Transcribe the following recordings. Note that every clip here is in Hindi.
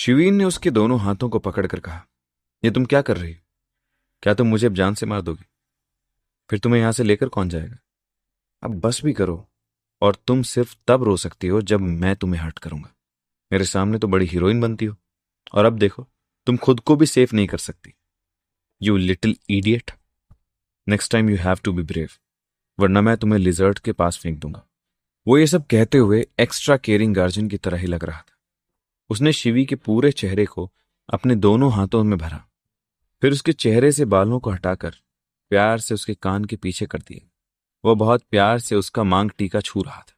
शिवीन ने उसके दोनों हाथों को पकड़कर कहा, ये तुम क्या कर रही हो? क्या तुम मुझे अब जान से मार दोगी? फिर तुम्हें यहां से लेकर कौन जाएगा? अब बस भी करो। और तुम सिर्फ तब रो सकती हो जब मैं तुम्हें हर्ट करूंगा। मेरे सामने तो बड़ी हीरोइन बनती हो, और अब देखो, तुम खुद को भी सेफ नहीं कर सकती। You little idiot. Next time you have to be brave, वरना मैं तुम्हें लिजर्ड के पास फेंक दूंगा। वो ये सब कहते हुए एक्स्ट्रा केयरिंग गार्जियन की तरह ही लग रहा था। उसने शिवी के पूरे चेहरे को अपने दोनों हाथों में भरा, फिर उसके चेहरे से बालों को हटाकर प्यार से उसके कान के पीछे कर दिए। वह बहुत प्यार से उसका मांग टीका छू रहा था।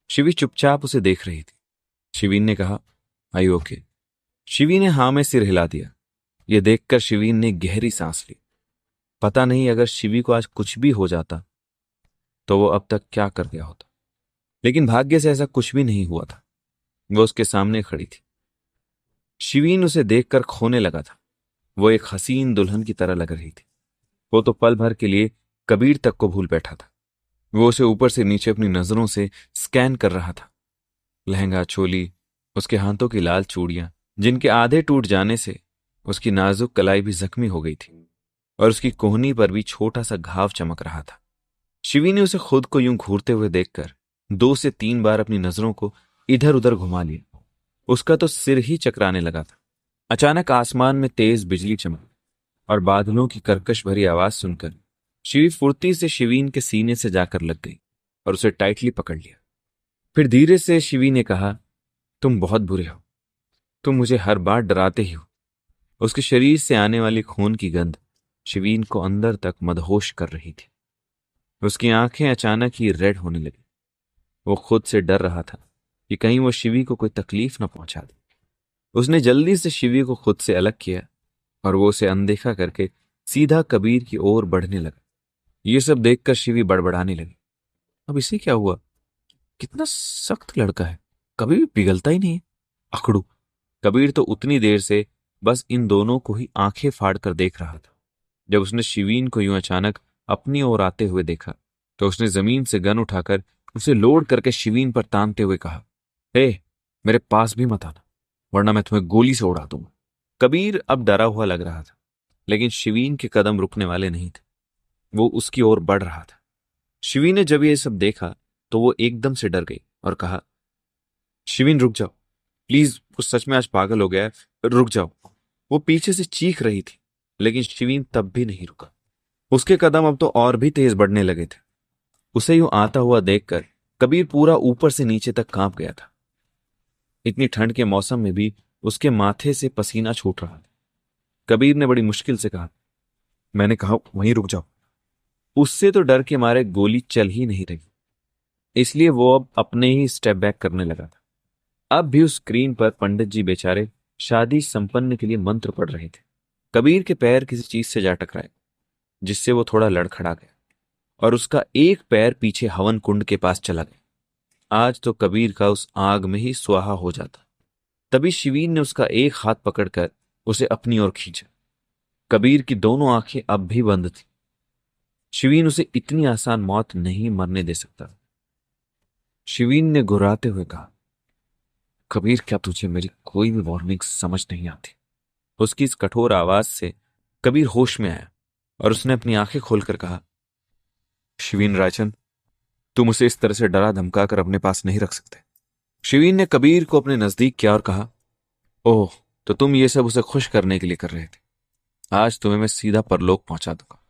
शिवी चुपचाप उसे देख रही थी। शिवीन ने कहा, आई ओके? शिवी ने हां में सिर हिला दिया। यह देखकर शिवीन ने गहरी सांस ली। पता नहीं अगर शिवी को आज कुछ भी हो जाता तो वो अब तक क्या कर गया होता। लेकिन भाग्य से ऐसा कुछ भी नहीं हुआ था। वो उसके सामने खड़ी थी। शिवीन उसे देखकर खोने लगा था। वो एक हसीन दुल्हन की तरह लग रही थी। वो तो पल भर के लिए कबीर तक को भूल बैठा था। वो उसे ऊपर से नीचे अपनी नजरों से स्कैन कर रहा था। लहंगा, चोली, उसके हाथों की लाल चूड़ियां, जिनके आधे टूट जाने से उसकी नाजुक कलाई भी जख्मी हो गई थी, और उसकी कोहनी पर भी छोटा सा घाव चमक रहा था। शिवी ने उसे खुद को यूं घूरते हुए देखकर 2 से 3 बार अपनी नजरों को इधर उधर घुमा लिया। उसका तो सिर ही चकराने लगा था। अचानक आसमान में तेज बिजली चमकी और बादलों की कर्कश भरी आवाज सुनकर शिवी फुर्ती से शिवीन के सीने से जाकर लग गई और उसे टाइटली पकड़ लिया। फिर धीरे से शिवी ने कहा, तुम बहुत बुरे हो। तुम मुझे हर बार डराते ही हो। उसके शरीर से आने वाली खून की गंध शिवीन को अंदर तक मदहोश कर रही थी। उसकी आंखें अचानक ही रेड होने लगी। वो खुद से डर रहा था कि कहीं वो शिवी को कोई तकलीफ न पहुंचा दे। उसने जल्दी से शिवी को खुद से अलग किया और वो उसे अनदेखा करके सीधा कबीर की ओर बढ़ने लगा। ये सब देखकर शिवी बड़बड़ाने लगी, अब इसे क्या हुआ? कितना सख्त लड़का है, कभी भी पिघलता ही नहीं है। अकड़ू। कबीर तो उतनी देर से बस इन दोनों को ही आंखें फाड़ कर देख रहा था। जब उसने शिवीन को यूं अचानक अपनी ओर आते हुए देखा तो उसने जमीन से गन उठाकर उसे लोड करके शिवीन पर तानते हुए कहा, हे, मेरे पास भी मत आना, वरना मैं तुम्हें गोली से उड़ा दूंगा। कबीर अब डरा हुआ लग रहा था, लेकिन शिवीन के कदम रुकने वाले नहीं थे। वो उसकी ओर बढ़ रहा था। शिवीन ने जब ये सब देखा तो वो एकदम से डर गई और कहा, शिवीन रुक जाओ प्लीज, वो सच में आज पागल हो गया है, रुक जाओ। वो पीछे से चीख रही थी, लेकिन शिवीन तब भी नहीं रुका। उसके कदम अब तो और भी तेज बढ़ने लगे थे। उसे यूं आता हुआ देखकर कबीर पूरा ऊपर से नीचे तक कांप गया था। इतनी ठंड के मौसम में भी उसके माथे से पसीना छूट रहा था। कबीर ने बड़ी मुश्किल से कहा, मैंने कहा वहीं रुक जाओ। उससे तो डर के मारे गोली चल ही नहीं रही, इसलिए वो अब अपने ही स्टेप बैक करने लगा था। अब भी उस स्क्रीन पर पंडित जी बेचारे शादी संपन्न के लिए मंत्र पढ़ रहे थे। कबीर के पैर किसी चीज से जा टकराए, जिससे वो थोड़ा लड़खड़ा गया और उसका एक पैर पीछे हवन कुंड के पास चला गया। आज तो कबीर का उस आग में ही स्वाहा हो जाता। तभी शिवीन ने उसका एक हाथ पकड़कर उसे अपनी ओर खींचा। कबीर की दोनों आंखें अब भी बंद थी। शिवीन उसे इतनी आसान मौत नहीं मरने दे सकता। शिवीन ने घुराते हुए कहा, कबीर, क्या तुझे मेरी कोई भी वार्निंग समझ नहीं आती? उसकी इस कठोर आवाज से कबीर होश में आया और उसने अपनी आंखें खोलकर कहा, शिवीन राजन, तुम उसे इस तरह से डरा धमकाकर अपने पास नहीं रख सकते। शिवीन ने कबीर को अपने नजदीक किया और कहा, ओह, तो तुम ये सब उसे खुश करने के लिए कर रहे थे। आज तुम्हें मैं सीधा परलोक पहुंचा दूंगा।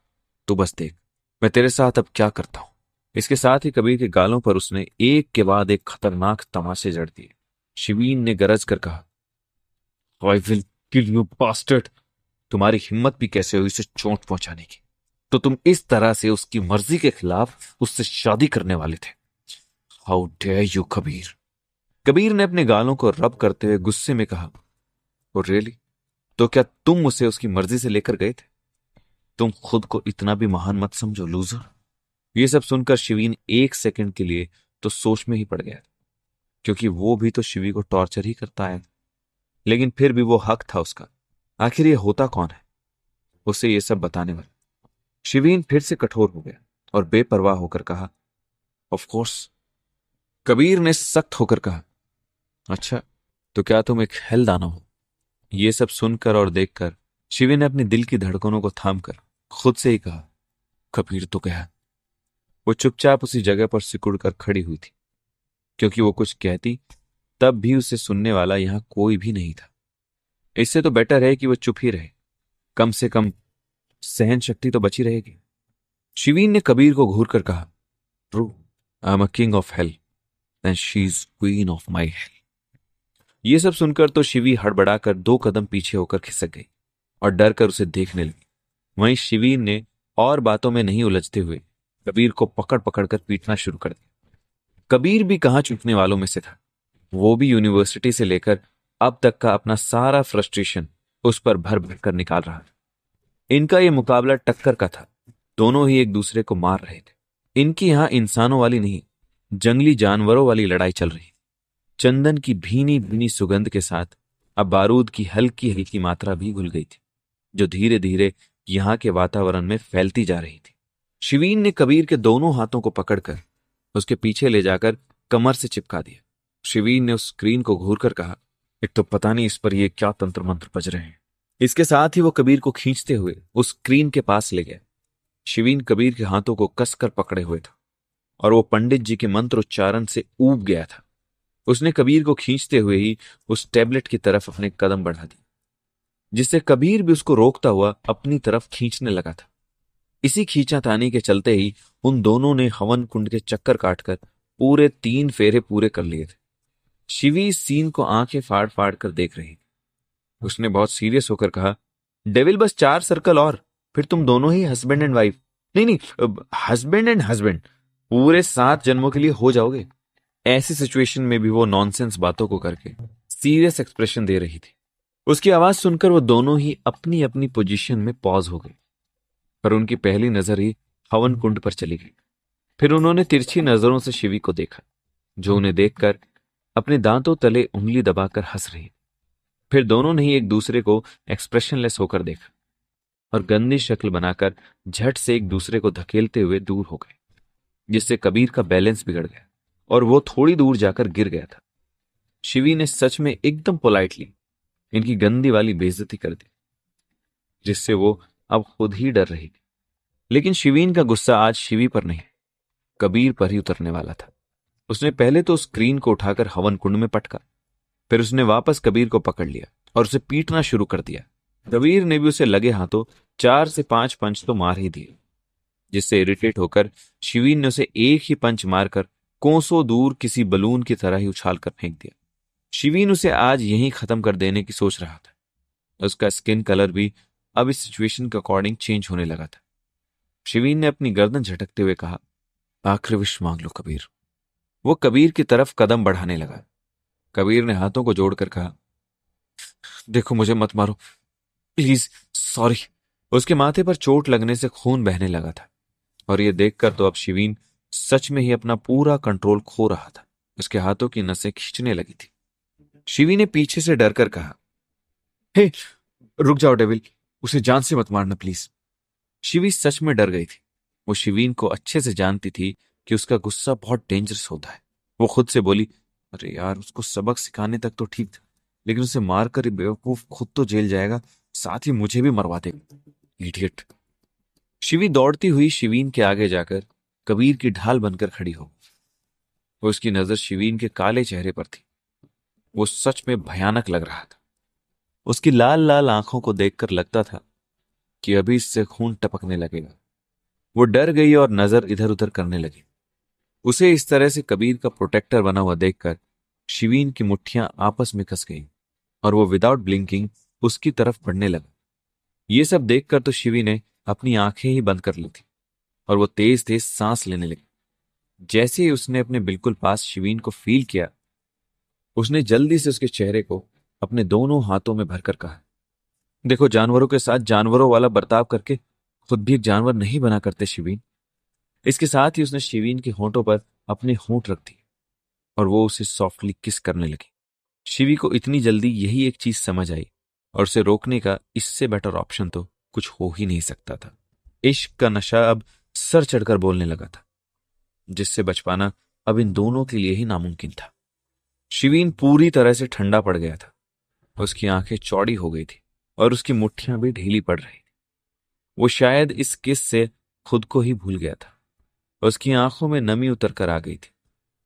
तू बस देख मैं तेरे साथ अब क्या करता हूं। इसके साथ ही कबीर के गालों पर उसने एक के बाद एक खतरनाक तमाचे जड़ दिए। शिवीन ने गरज कर कहा, I will kill you bastard. तुम्हारी हिम्मत भी कैसे हुई उसे चोट पहुंचाने की? तो तुम इस तरह से उसकी मर्जी के खिलाफ उससे शादी करने वाले थे? How dare you Kabir. Kabir ने अपने गालों को रब करते हुए गुस्से में कहा, और रियली, तो क्या तुम उसे उसकी मर्जी से लेकर गए थे? तुम खुद को इतना भी महान मत समझो लूजर। ये सब सुनकर शिवीन एक सेकंड के लिए तो सोच में ही पड़ गया, क्योंकि वो भी तो शिवी को टॉर्चर ही करता है। लेकिन फिर भी वो हक था उसका। आखिर ये होता कौन है उसे ये सब बताने वाला? शिवीन फिर से कठोर हो गया और बेपरवाह होकर कहा, ऑफ कोर्स। कबीर ने सख्त होकर कहा, अच्छा, तो क्या तुम एक हेल दाना हो? ये सब सुनकर और देखकर शिवी ने अपने दिल की धड़कनों को थामकर खुद से ही कहा, कबीर तो गया। वो चुपचाप उसी जगह पर सिकुड़ कर खड़ी हुई थी, क्योंकि वो कुछ कहती तब भी उसे सुनने वाला यहां कोई भी नहीं था। इससे तो बेटर है कि वो चुप ही रहे, कम से कम सहन शक्ति तो बची रहेगी। शिवीन ने कबीर को घूर कर कहा, true, I am a king of hell and she is queen of my hello. ये सब सुनकर तो शिवी हड़बड़ाकर 2 कदम पीछे होकर खिसक गई और डर कर उसे देखने लगी। वहीं शिवीन ने और बातों में नहीं उलझते हुए कबीर को पकड़ पकड़ कर पीटना शुरू कर दिया। कबीर भी कहां चूकने वालों में से था। वो भी यूनिवर्सिटी से लेकर अब तक का अपना सारा फ्रस्ट्रेशन उस पर भर भर कर निकाल रहा था। इनका ये मुकाबला टक्कर का था। दोनों ही एक दूसरे को मार रहे थे। इनकी यहां इंसानों वाली नहीं, जंगली जानवरों वाली लड़ाई चल रही। चंदन की भीनी भीनी सुगंध के साथ अब बारूद की हल्की हल्की मात्रा भी घुल गई थी, जो धीरे धीरे यहां के वातावरण में फैलती जा रही थी। शिवीन ने कबीर के दोनों हाथों को पकड़कर उसके पीछे ले जाकर कमर से चिपका दिया। शिवीन ने उस स्क्रीन को घूर कर कहा, एक तो पता नहीं इस पर ये क्या तंत्र मंत्र बज रहे हैं। इसके साथ ही वो कबीर को खींचते हुए उस स्क्रीन के पास ले गया। शिवीन कबीर के हाथों को कसकर पकड़े हुए था और वो पंडित जी के मंत्र उच्चारण से ऊब गया था। उसने कबीर को खींचते हुए ही उस टैबलेट की तरफ अपने कदम बढ़ा दिए, जिससे कबीर भी उसको रोकता हुआ अपनी तरफ खींचने लगा था। इसी खींचातानी के चलते ही उन दोनों ने हवन कुंड के चक्कर काटकर पूरे 3 फेरे पूरे कर लिए थे। शिवी इस सीन को आंखें फाड़ फाड़ कर देख रही। उसने बहुत सीरियस होकर कहा, डेविल बस 4 सर्कल और फिर तुम दोनों ही हस्बैंड एंड वाइफ, नहीं, हस्बैंड एंड हस्बैंड, पूरे 7 जन्मों के लिए हो जाओगे। ऐसी सिचुएशन में भी वो नॉनसेंस बातों को करके सीरियस एक्सप्रेशन दे रही थी। उसकी आवाज सुनकर वो दोनों ही अपनी अपनी पोजीशन में पॉज हो गए, पर उनकी पहली नजर ही हवन कुंड पर चली गई। फिर उन्होंने तिरछी नजरों से शिवी को देखा, जो उन्हें देखकर अपने दांतों तले उंगली दबाकर हंस रही। फिर दोनों ने ही एक दूसरे को एक्सप्रेशनलेस होकर देखा और गंदी शक्ल बनाकर झट से एक दूसरे को धकेलते हुए दूर हो गए, जिससे कबीर का बैलेंस बिगड़ गया और वो थोड़ी दूर जाकर गिर गया था। शिवी ने सच में एकदम पोलाइटली इनकी गंदी वाली बेइज्जती कर दी, जिससे वो अब खुद ही डर रही थी। लेकिन शिवीन का गुस्सा आज शिवी पर नहीं, कबीर पर ही उतरने वाला था। उसने पहले तो स्क्रीन को उठाकर हवन कुंड में पटका, फिर उसने वापस कबीर को पकड़ लिया और उसे पीटना शुरू कर दिया। कबीर ने भी उसे लगे हाथों 4 से 5 पंच तो मार ही दिए, जिससे इरिटेट होकर शिवीन ने उसे एक ही पंच मारकर कोसों दूर किसी बलून की तरह ही उछाल कर फेंक दिया। शिवीन उसे आज यहीं खत्म कर देने की सोच रहा था। उसका स्किन कलर भी अब इस सिचुएशन के अकॉर्डिंग चेंज होने लगा था। शिवीन ने अपनी गर्दन झटकते हुए कहा, आखिरी विश मांग लो कबीर। वो कबीर की तरफ कदम बढ़ाने लगा। कबीर ने हाथों को जोड़कर कहा, देखो मुझे मत मारो प्लीज, सॉरी। उसके माथे पर चोट लगने से खून बहने लगा था और यह देखकर तो अब शिवीन सच में ही अपना पूरा कंट्रोल खो रहा था। उसके हाथों की नसें खींचने लगी थी। शिवी ने पीछे से डरकर कहा, हे रुक जाओ डेविल, उसे जान से मत मारना प्लीज। शिवी सच में डर गई थी। वो शिवीन को अच्छे से जानती थी कि उसका गुस्सा बहुत डेंजरस होता है। वो खुद से बोली, अरे यार, उसको सबक सिखाने तक तो ठीक था, लेकिन उसे मारकर बेवकूफ खुद तो जेल जाएगा, साथ ही मुझे भी मरवा देगा, इडियट। शिवी दौड़ती हुई शिवीन के आगे जाकर कबीर की ढाल बनकर खड़ी हो। उसकी नजर शिवीन के काले चेहरे पर थी। वो सच में भयानक लग रहा था। उसकी लाल लाल आंखों को देखकर लगता था कि अभी इससे खून टपकने लगेगा। वो डर गई और नजर इधर उधर करने लगी। उसे इस तरह से कबीर का प्रोटेक्टर बना हुआ देखकर शिवीन की मुट्ठियां आपस में कस गईं और वो विदाउट ब्लिंकिंग उसकी तरफ बढ़ने लगा। ये सब देखकर तो शिवी ने अपनी आंखें ही बंद कर ली थी और वो तेज तेज सांस लेने लगी। जैसे ही उसने अपने बिल्कुल पास शिवीन को फील किया, उसने जल्दी से उसके चेहरे को अपने दोनों हाथों में भरकर कहा, देखो, जानवरों के साथ जानवरों वाला बर्ताव करके खुद भी एक जानवर नहीं बना करते शिवीन। इसके साथ ही उसने शिवीन के होंठों पर अपने होंठ रख दिए और वो उसे सॉफ्टली किस करने लगी। शिवी को इतनी जल्दी यही एक चीज समझ आई और उसे रोकने का इससे बेटर ऑप्शन तो कुछ हो ही नहीं सकता था। इश्क का नशा अब सर चढ़कर बोलने लगा था, जिससे बच पाना अब इन दोनों के लिए ही नामुमकिन था। शिवीन पूरी तरह से ठंडा पड़ गया था। उसकी आंखें चौड़ी हो गई थी और उसकी मुट्ठियां भी ढीली पड़ रही थी। वो शायद इस किस से खुद को ही भूल गया था। उसकी आंखों में नमी उतर कर आ गई थी।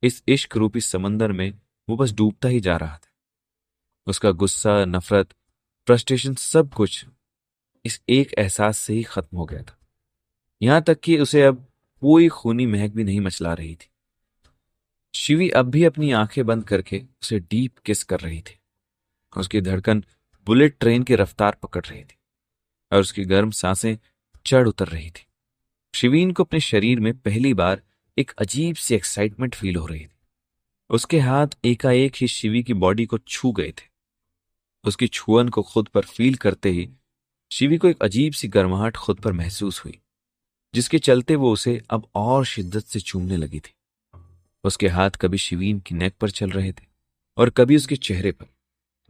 इस इश्क रूपी समंदर में वो बस डूबता ही जा रहा था। उसका गुस्सा, नफरत, फ्रस्ट्रेशन, सब कुछ इस एक एहसास से ही खत्म हो गया था। यहां तक कि उसे अब कोई खूनी महक भी नहीं मचला रही थी। शिवी अब भी अपनी आंखें बंद करके उसे डीप किस कर रही थी। उसकी धड़कन बुलेट ट्रेन की रफ्तार पकड़ रही थी और उसकी गर्म सांसें चढ़ उतर रही थी। शिवीन को अपने शरीर में पहली बार एक अजीब सी एक्साइटमेंट फील हो रही थी। उसके हाथ एकाएक ही शिवी की बॉडी को छू गए थे। उसकी छुअन को खुद पर फील करते ही शिवी को एक अजीब सी गर्माहट खुद पर महसूस हुई, जिसके चलते वो उसे अब और शिद्दत से चूमने लगी थी। उसके हाथ कभी शिवीन की नेक पर चल रहे थे और कभी उसके चेहरे पर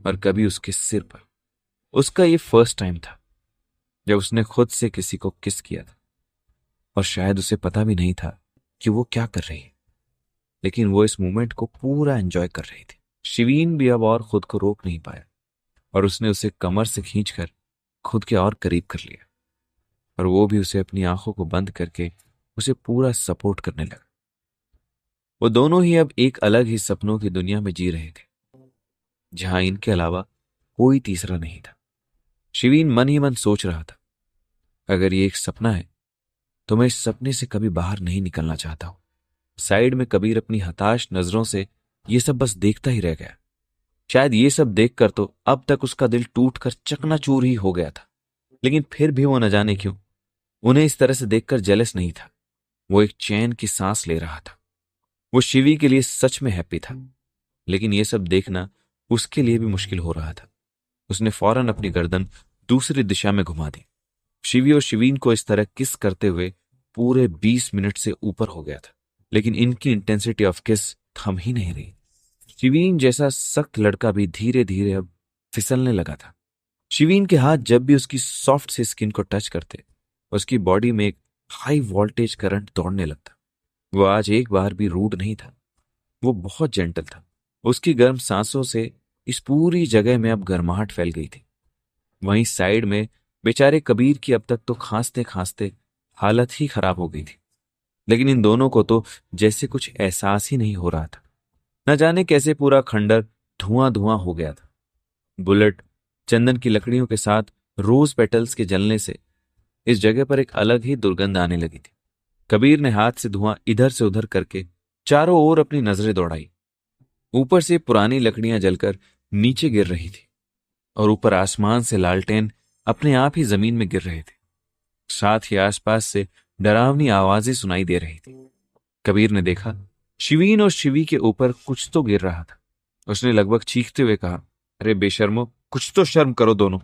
और कभी उसके सिर पर। उसका ये फर्स्ट टाइम था जब उसने खुद से किसी को किस किया था, और शायद उसे पता भी नहीं था कि वो क्या कर रही है, लेकिन वो इस मोमेंट को पूरा एंजॉय कर रही थी। शिवीन भी अब और खुद को रोक नहीं पाया और उसने उसे कमर से खींचकर खुद के और करीब कर लिया, और वो भी उसे अपनी आंखों को बंद करके उसे पूरा सपोर्ट करने लगा। वो दोनों ही अब एक अलग ही सपनों की दुनिया में जी रहे थे, जहां इनके अलावा कोई तीसरा नहीं था। शिवीन मन ही मन सोच रहा था, अगर ये एक सपना है तो मैं इस सपने से कभी बाहर नहीं निकलना चाहता हूं। साइड में कबीर अपनी हताश नजरों से ये सब बस देखता ही रह गया। शायद ये सब देखकर तो अब तक उसका दिल टूटकर चकनाचूर ही हो गया था, लेकिन फिर भी वो न जाने क्यों उन्हें इस तरह से देखकर जेलस नहीं था। वो एक चैन की सांस ले रहा था। वो शिवी के लिए सच में हैप्पी था, लेकिन ये सब देखना उसके लिए भी मुश्किल हो रहा था। उसने फौरन अपनी गर्दन दूसरी दिशा में घुमा दी। शिवी और शिवीन को इस तरह किस करते हुए पूरे 20 मिनट से ऊपर हो गया था, लेकिन इनकी इंटेंसिटी ऑफ किस थम ही नहीं रही। शिवीन जैसा सख्त लड़का भी धीरे धीरे अब फिसलने लगा था। शिवीन के हाथ जब भी उसकी सॉफ्ट सी स्किन को टच करते, उसकी बॉडी में एक हाई वोल्टेज करंट दौड़ने लगता। वो आज एक बार भी रूड नहीं था, वो बहुत जेंटल था। उसकी गर्म सांसों से इस पूरी जगह में अब गर्माहट फैल गई थी। वहीं साइड में बेचारे कबीर की अब तक तो खांसते खांसते हालत ही खराब हो गई थी, लेकिन इन दोनों को तो जैसे कुछ एहसास ही नहीं हो रहा था। न जाने कैसे पूरा खंडर धुआं धुआं हो गया था। बुलेट चंदन की लकड़ियों के साथ रोज पेटल्स के जलने से इस जगह पर एक अलग ही दुर्गंध आने लगी थी। कबीर ने हाथ से धुआं इधर से उधर करके चारों ओर अपनी नजरें दौड़ाई। ऊपर से पुरानी लकड़ियां जलकर नीचे गिर रही थी और ऊपर आसमान से लालटेन अपने आप ही जमीन में गिर रहे थे। साथ ही आसपास से डरावनी आवाजें सुनाई दे रही थी। कबीर ने देखा शिवीन और शिवी के ऊपर कुछ तो गिर रहा था। उसने लगभग चीखते हुए कहा, अरे बेशर्मो, कुछ तो शर्म करो दोनों।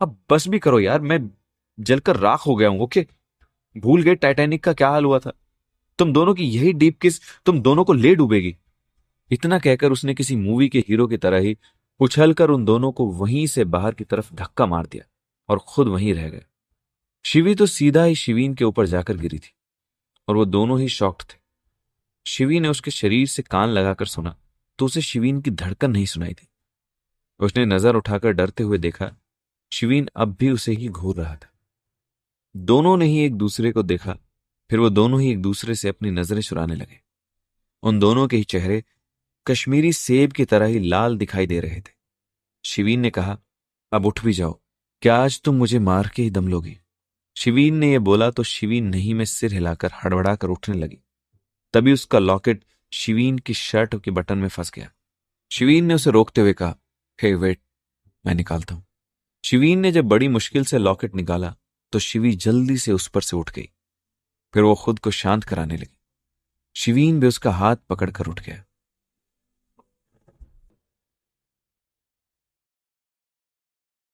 अब बस भी करो यार, मैं जलकर राख हो गया हूं। ओके, भूल गए टाइटैनिक का क्या हाल हुआ था? तुम दोनों की यही डीप किस तुम दोनों को ले डूबेगी। इतना कहकर उसने किसी मूवी के हीरो की तरह ही उछलकर उन दोनों को वहीं से बाहर की तरफ धक्का मार दिया और खुद वहीं रह गए। शिवी तो सीधा ही शिवीन के ऊपर जाकर गिरी थी और वो दोनों ही शॉक्ड थे। शिवी ने उसके शरीर से कान लगाकर सुना तो उसे शिवीन की धड़कन नहीं सुनाई थी। उसने नजर उठाकर डरते हुए देखा, शिवीन अब भी उसे ही घूर रहा था। दोनों ने ही एक दूसरे को देखा, फिर वो दोनों ही एक दूसरे से अपनी नजरें चुराने लगे। उन दोनों के ही चेहरे कश्मीरी सेब की तरह ही लाल दिखाई दे रहे थे। शिवीन ने कहा, अब उठ भी जाओ, क्या आज तुम मुझे मार के ही दम लोगी? शिवीन ने यह बोला तो शिवीन नहीं में सिर हिलाकर हड़बड़ाकर उठने लगी। तभी उसका लॉकेट शिवीन की शर्ट के बटन में फंस गया। शिवीन ने उसे रोकते हुए कहा, हे वेट, मैं निकालता हूं। शिवीन ने जब बड़ी मुश्किल से लॉकेट निकाला तो शिवी जल्दी से उस पर से उठ गई। फिर वो खुद को शांत कराने लगी। शिवीन भी उसका हाथ पकड़कर उठ गया।